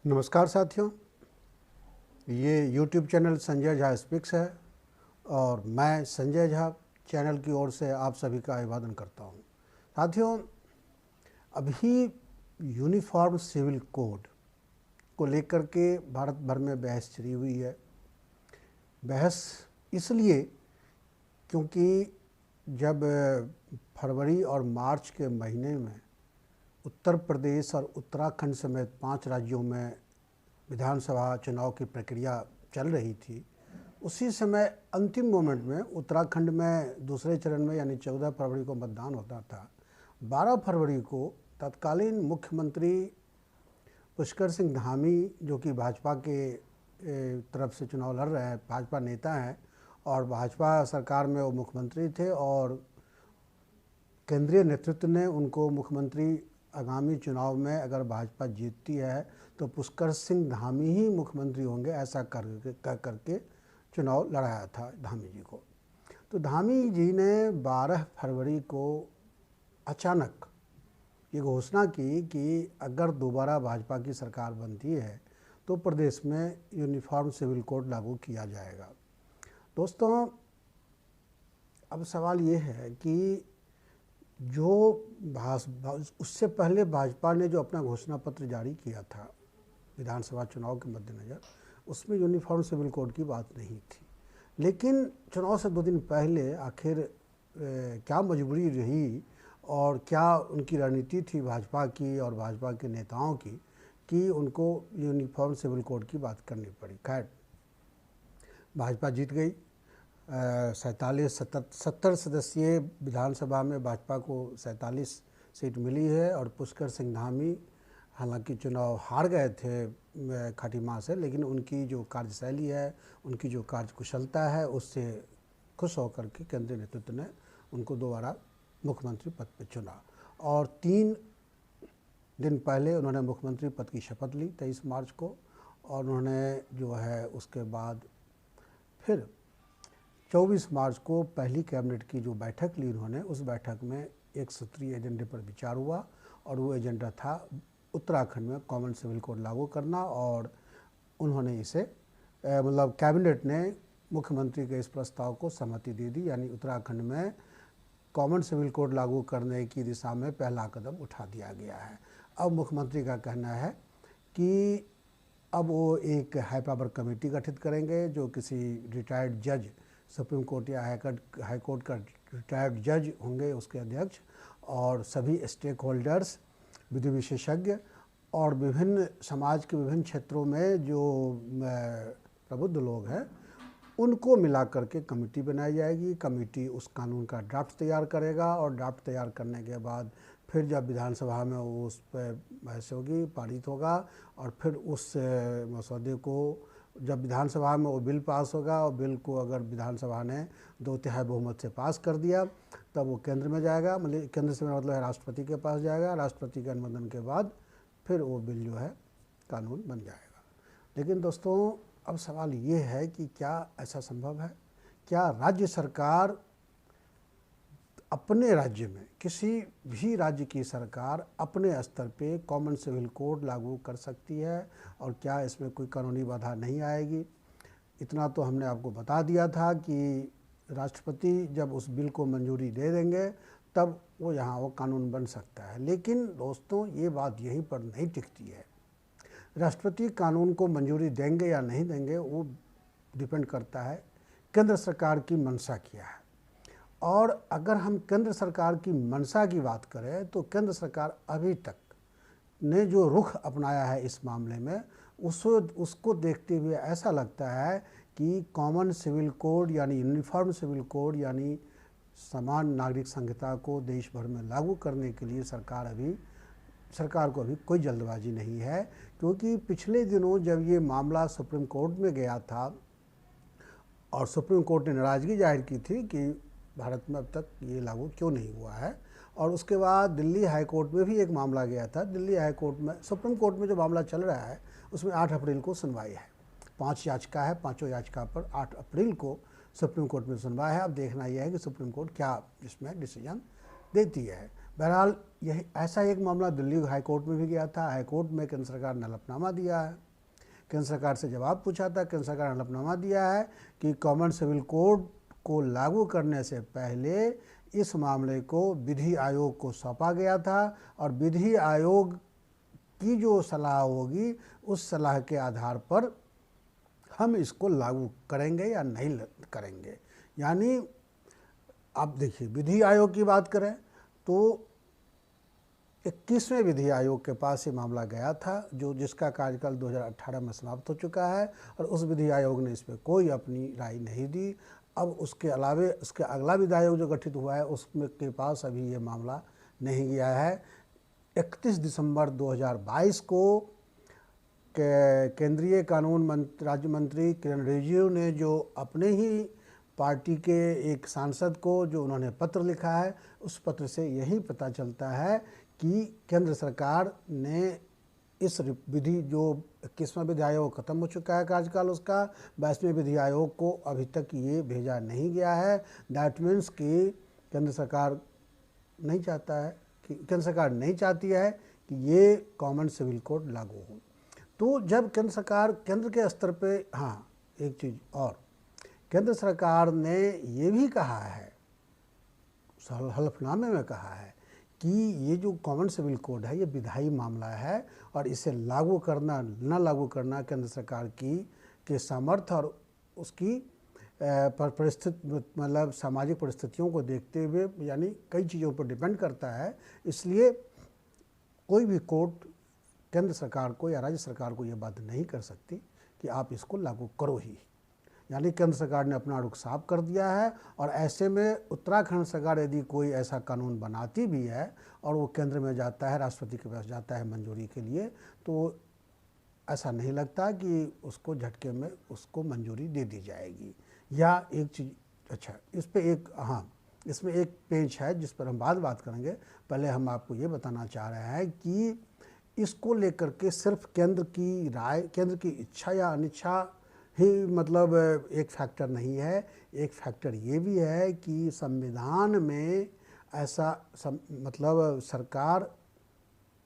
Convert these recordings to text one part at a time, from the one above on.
नमस्कार साथियों, ये YouTube channel Sanjay Jha speaks है और मैं संजय झा चैनल की ओर से आप सभी का अभिवादन करता हूँ। साथियों, अभी यूनिफॉर्म सिविल कोड को लेकर के भारत भर में बहस छिड़ी हुई है। बहस इसलिए क्योंकि जब फरवरी और मार्च के महीने में उत्तर प्रदेश और उत्तराखंड समेत 5 राज्यों में विधानसभा चुनाव की प्रक्रिया चल रही थी, उसी समय अंतिम मोमेंट में उत्तराखंड में दूसरे चरण में यानी 14 फरवरी को मतदान होता था। 12 फरवरी को तत्कालीन मुख्यमंत्री पुष्कर सिंह धामी, जो कि भाजपा के तरफ से चुनाव लड़ रहे हैं, भाजपा नेता हैं और भाजपा सरकार में वो मुख्यमंत्री थे और केंद्रीय नेतृत्व ने उनको मुख्यमंत्री आगामी चुनाव में अगर भाजपा जीतती है तो पुष्कर सिंह धामी ही मुख्यमंत्री होंगे, ऐसा करके चुनाव लड़ाया था धामी जी को। तो धामी जी ने 12 फरवरी को अचानक ये घोषणा की कि अगर दोबारा भाजपा की सरकार बनती है तो प्रदेश में यूनिफॉर्म सिविल कोड लागू किया जाएगा। दोस्तों, अब सवाल ये है कि जो उससे पहले भाजपा ने जो अपना घोषणा पत्र जारी किया था विधानसभा चुनाव के मद्देनज़र, उसमें यूनिफॉर्म सिविल कोड की बात नहीं थी। लेकिन चुनाव से 2 दिन पहले आखिर क्या मजबूरी रही और क्या उनकी रणनीति थी भाजपा की और भाजपा के नेताओं की कि उनको यूनिफॉर्म सिविल कोड की बात करनी पड़ी। खैर, भाजपा जीत गई। 70 सदस्यीय विधानसभा में भाजपा को 47 सीट मिली है और पुष्कर सिंह धामी हालांकि चुनाव हार गए थे खटीमा से, लेकिन उनकी जो कार्यशैली है, उनकी जो कार्यकुशलता है, उससे खुश होकर के केंद्रीय नेतृत्व ने उनको दोबारा मुख्यमंत्री पद पर चुना और 3 दिन पहले उन्होंने मुख्यमंत्री पद की शपथ ली 23 मार्च को और उन्होंने जो है उसके बाद फिर 24 मार्च को पहली कैबिनेट की जो बैठक ली उन्होंने, उस बैठक में एक सूत्रीय एजेंडे पर विचार हुआ और वो एजेंडा था उत्तराखंड में कॉमन सिविल कोड लागू करना और उन्होंने इसे मतलब कैबिनेट ने मुख्यमंत्री के इस प्रस्ताव को सहमति दे दी, यानी उत्तराखंड में कॉमन सिविल कोड लागू करने की दिशा में पहला कदम उठा दिया गया है। अब मुख्यमंत्री का कहना है कि अब वो एक हाई पावर कमेटी गठित करेंगे जो किसी रिटायर्ड जज, सुप्रीम कोर्ट या हाई कोर्ट का रिटायर्ड जज होंगे उसके अध्यक्ष, और सभी स्टेक होल्डर्स, विधि विशेषज्ञ और विभिन्न समाज के विभिन्न क्षेत्रों में जो प्रबुद्ध लोग हैं उनको मिला करके कमेटी बनाई जाएगी। कमेटी उस कानून का ड्राफ्ट तैयार करेगा और ड्राफ्ट तैयार करने के बाद फिर जब विधानसभा में वो उस पर बहस होगी, पारित होगा और फिर उस मसौदे को जब विधानसभा में वो बिल पास होगा और बिल को अगर विधानसभा ने 2/3 बहुमत से पास कर दिया तब वो केंद्र में जाएगा, मतलब केंद्र से मतलब है राष्ट्रपति के पास जाएगा। राष्ट्रपति के अनुमोदन के बाद फिर वो बिल जो है कानून बन जाएगा। लेकिन दोस्तों, अब सवाल ये है कि क्या ऐसा संभव है? क्या राज्य सरकार अपने राज्य में, किसी भी राज्य की सरकार अपने स्तर पे कॉमन सिविल कोड लागू कर सकती है और क्या इसमें कोई कानूनी बाधा नहीं आएगी? इतना तो हमने आपको बता दिया था कि राष्ट्रपति जब उस बिल को मंजूरी दे देंगे तब वो यहाँ वो कानून बन सकता है। लेकिन दोस्तों, ये बात यहीं पर नहीं टिकती है। राष्ट्रपति कानून को मंजूरी देंगे या नहीं देंगे वो डिपेंड करता है केंद्र सरकार की मंशा क्या है। और अगर हम केंद्र सरकार की मंशा की बात करें तो केंद्र सरकार अभी तक ने जो रुख अपनाया है इस मामले में, उसको देखते हुए ऐसा लगता है कि कॉमन सिविल कोड यानी यूनिफॉर्म सिविल कोड यानी समान नागरिक संहिता को देश भर में लागू करने के लिए सरकार को अभी कोई जल्दबाजी नहीं है। क्योंकि पिछले दिनों जब ये मामला सुप्रीम कोर्ट में गया था और सुप्रीम कोर्ट ने नाराज़गी जाहिर की थी कि भारत में अब तक ये लागू क्यों नहीं हुआ है, और उसके बाद दिल्ली हाई कोर्ट में भी एक मामला गया था। दिल्ली हाई कोर्ट में, सुप्रीम कोर्ट में जो मामला चल रहा है उसमें 8 अप्रैल को सुनवाई है। 5 याचिका है, 5 याचिका पर 8 अप्रैल को सुप्रीम कोर्ट में सुनवाई है। अब देखना यह है कि सुप्रीम कोर्ट क्या इसमें डिसीजन देती है। बहरहाल यही ऐसा एक मामला दिल्ली हाई कोर्ट में भी गया था। हाई कोर्ट में केंद्र सरकार ने हलफनामा दिया है, केंद्र सरकार से जवाब पूछा था, केंद्र सरकार ने हलफनामा दिया है कि कॉमन सिविल कोड को लागू करने से पहले इस मामले को विधि आयोग को सौंपा गया था और विधि आयोग की जो सलाह होगी उस सलाह के आधार पर हम इसको लागू करेंगे या नहीं करेंगे। यानी आप देखिए, विधि आयोग की बात करें तो 21वें विधि आयोग के पास ये मामला गया था, जो जिसका कार्यकाल 2018 में समाप्त हो चुका है और उस विधि आयोग ने इस पर कोई अपनी राय नहीं दी। अब उसके अलावे उसके अगला विधि आयोग जो गठित हुआ है उसमें के पास अभी ये मामला नहीं गया है। 31 दिसंबर 2022 को केंद्रीय कानून राज्य मंत्री किरण रिजिजू ने जो अपने ही पार्टी के एक सांसद को जो उन्होंने पत्र लिखा है, उस पत्र से यही पता चलता है कि केंद्र सरकार ने इस विधि जो 21वां विधि आयोग ख़त्म हो चुका है कार्यकाल उसका, 22वें विधि आयोग को अभी तक ये भेजा नहीं गया है। दैट मीन्स कि केंद्र सरकार नहीं चाहता है कि केंद्र सरकार नहीं चाहती है कि ये कॉमन सिविल कोड लागू हो। तो जब केंद्र सरकार केंद्र के स्तर पे, हाँ एक चीज़ और, केंद्र सरकार ने ये भी कहा है, हलफनामे में कहा है कि ये जो कॉमन सिविल कोड है ये विधायी मामला है और इसे लागू करना न लागू करना केंद्र सरकार के सामर्थ्य और उसकी परिस्थिति मतलब सामाजिक परिस्थितियों को देखते हुए यानी कई चीज़ों पर डिपेंड करता है। इसलिए कोई भी कोर्ट केंद्र सरकार को या राज्य सरकार को ये बात नहीं कर सकती कि आप इसको लागू करो ही। यानी केंद्र सरकार ने अपना रुख साफ कर दिया है और ऐसे में उत्तराखंड सरकार यदि कोई ऐसा कानून बनाती भी है और वो केंद्र में जाता है, राष्ट्रपति के पास जाता है मंजूरी के लिए, तो ऐसा नहीं लगता कि उसको झटके में उसको मंजूरी दे दी जाएगी। या एक चीज़, अच्छा इस पे एक, हाँ इसमें एक पेज है जिस पर हम बात करेंगे। पहले हम आपको ये बताना चाह रहे हैं कि इसको लेकर के सिर्फ केंद्र की राय, केंद्र की इच्छा या अनिच्छा ही मतलब एक फैक्टर नहीं है। एक फैक्टर ये भी है कि संविधान में ऐसा मतलब सरकार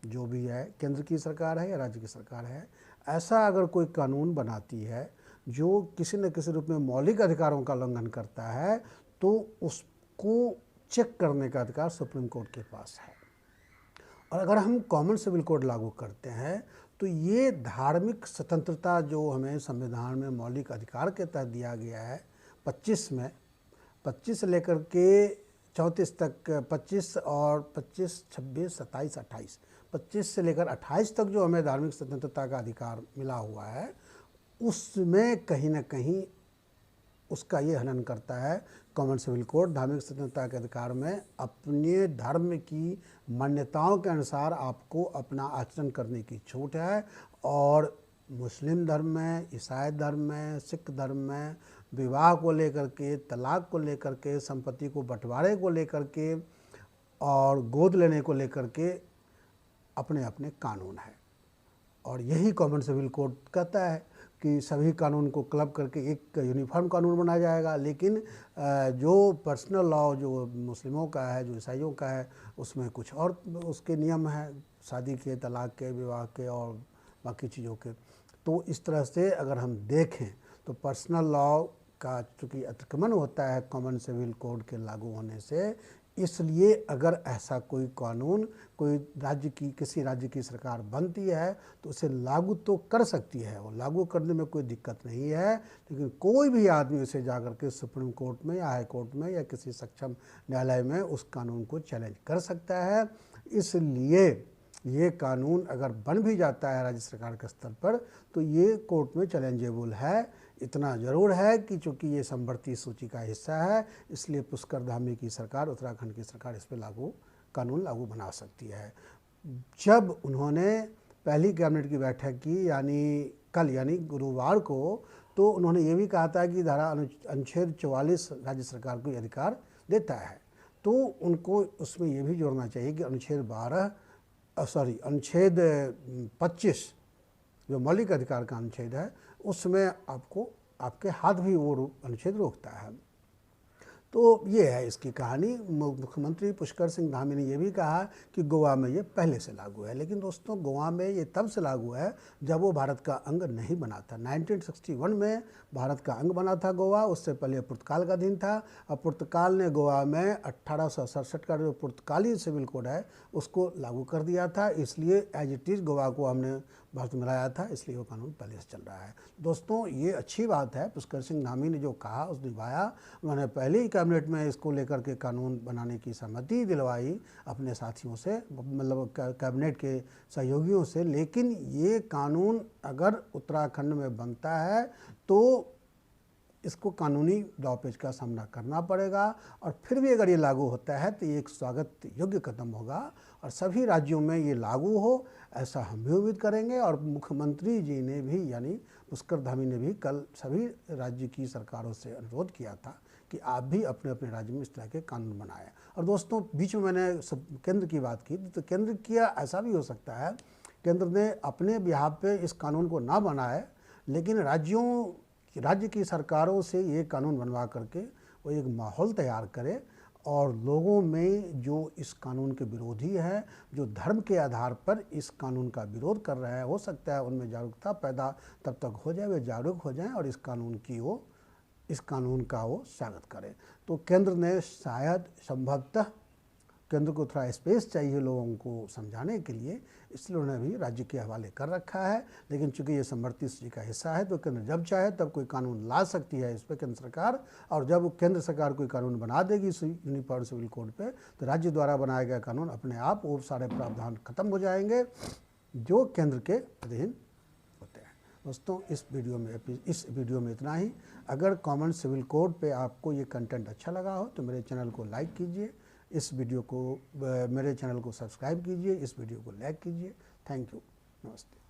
जो भी है, केंद्र की सरकार है या राज्य की सरकार है, ऐसा अगर कोई कानून बनाती है जो किसी न किसी रूप में मौलिक अधिकारों का उल्लंघन करता है तो उसको चेक करने का अधिकार सुप्रीम कोर्ट के पास है। और अगर हम कॉमन सिविल कोड लागू करते हैं तो ये धार्मिक स्वतंत्रता जो हमें संविधान में मौलिक अधिकार के तहत दिया गया है 25 में, 25 से लेकर के 34 तक, 25 और 25, 26, 27, 28, 25 से लेकर 28 तक जो हमें धार्मिक स्वतंत्रता का अधिकार मिला हुआ है, उसमें कहीं ना कहीं उसका ये हनन करता है कॉमन सिविल कोड। धार्मिक स्वतंत्रता के अधिकार में अपने धर्म की मान्यताओं के अनुसार आपको अपना आचरण करने की छूट है और मुस्लिम धर्म में, ईसाई धर्म में, सिख धर्म में विवाह को लेकर के, तलाक को लेकर के, संपत्ति को बंटवारे को लेकर के और गोद लेने को लेकर के अपने अपने कानून है। और यही कॉमन सिविल कोड कहता है कि सभी कानून को क्लब करके एक यूनिफॉर्म कानून बनाया जाएगा, लेकिन जो पर्सनल लॉ जो मुस्लिमों का है, जो ईसाइयों का है, उसमें कुछ और उसके नियम हैं, शादी के, तलाक के, विवाह के और बाकी चीज़ों के। तो इस तरह से अगर हम देखें तो पर्सनल लॉ का चूँकि अतिक्रमण होता है कॉमन सिविल कोड के लागू होने से, इसलिए अगर ऐसा कोई कानून कोई राज्य की, किसी राज्य की सरकार बनती है तो उसे लागू तो कर सकती है, वो लागू करने में कोई दिक्कत नहीं है, लेकिन कोई भी आदमी उसे जाकर के सुप्रीम कोर्ट में या हाई कोर्ट में या किसी सक्षम न्यायालय में उस कानून को चैलेंज कर सकता है। इसलिए ये कानून अगर बन भी जाता है राज्य सरकार के स्तर पर तो ये कोर्ट में चैलेंजेबल है। इतना ज़रूर है कि चूँकि ये संवर्ती सूची का हिस्सा है, इसलिए पुष्कर धामी की सरकार, उत्तराखंड की सरकार इस पर कानून लागू बना सकती है। जब उन्होंने पहली कैबिनेट की बैठक की यानी गुरुवार को, तो उन्होंने ये भी कहा था कि धारा अनुच्छेद 44 राज्य सरकार को अधिकार देता है, तो उनको उसमें ये भी जोड़ना चाहिए कि अनुच्छेद 25 जो मौलिक अधिकार का अनुच्छेद है उसमें आपको आपके हाथ भी वो अनुच्छेद रोकता है। तो ये है इसकी कहानी। मुख्यमंत्री पुष्कर सिंह धामी ने ये भी कहा कि गोवा में ये पहले से लागू है, लेकिन दोस्तों गोवा में ये तब से लागू है जब वो भारत का अंग नहीं बना था। 1961 में भारत का अंग बना था गोवा, उससे पहले पुर्तगाल का अधीन था। और पुर्तगाल ने गोवा में 1867 का जो पुर्तगाली सिविल कोड है उसको लागू कर दिया था, इसलिए एज इट इज़ गोवा को हमने भारत में लाया था, इसलिए वो कानून पहले से चल रहा है। दोस्तों ये अच्छी बात है, पुष्कर सिंह धामी ने जो कहा उसने निभाया। उन्होंने पहले ही कैबिनेट में इसको लेकर के कानून बनाने की सहमति दिलवाई अपने साथियों से, मतलब कैबिनेट के सहयोगियों से। लेकिन ये कानून अगर उत्तराखंड में बनता है तो इसको कानूनी दावपेच का सामना करना पड़ेगा, और फिर भी अगर ये लागू होता है तो ये एक स्वागत योग्य कदम होगा और सभी राज्यों में ये लागू हो, ऐसा हम भी उम्मीद करेंगे। और मुख्यमंत्री जी ने भी, यानी पुष्कर धामी ने भी कल सभी राज्य की सरकारों से अनुरोध किया था कि आप भी अपने अपने राज्य में इस तरह के कानून बनाएं। और दोस्तों बीच में मैंने केंद्र की बात की, तो केंद्र किया ऐसा भी हो सकता है, केंद्र ने अपने बिहाफ पे इस कानून को ना बनाए, लेकिन राज्य की सरकारों से ये कानून बनवा करके वो एक माहौल तैयार करे और लोगों में जो इस कानून के विरोधी हैं, जो धर्म के आधार पर इस कानून का विरोध कर रहे हैं, हो सकता है उनमें जागरूकता पैदा तब तक हो जाए, वे जागरूक हो जाएं और इस कानून का वो स्वागत करें। तो केंद्र ने शायद संभवतः केंद्र को थोड़ा स्पेस चाहिए लोगों को समझाने के लिए, इसलिए उन्होंने भी राज्य के हवाले कर रखा है। लेकिन चूंकि ये समवर्ती सूची का हिस्सा है तो केंद्र जब चाहे तब कोई कानून ला सकती है इस पर केंद्र सरकार, और जब केंद्र सरकार कोई कानून बना देगी यूनिफॉर्म सिविल कोड पे, तो राज्य द्वारा बनाया गया कानून अपने आप वो सारे प्रावधान खत्म हो जाएंगे जो केंद्र के अधीन होते हैं। दोस्तों इस वीडियो में इतना ही। अगर कॉमन सिविल कोड पे आपको ये कंटेंट अच्छा लगा हो तो मेरे चैनल को लाइक कीजिए, मेरे चैनल को सब्सक्राइब कीजिए, इस वीडियो को लाइक कीजिए। थैंक यू, नमस्ते।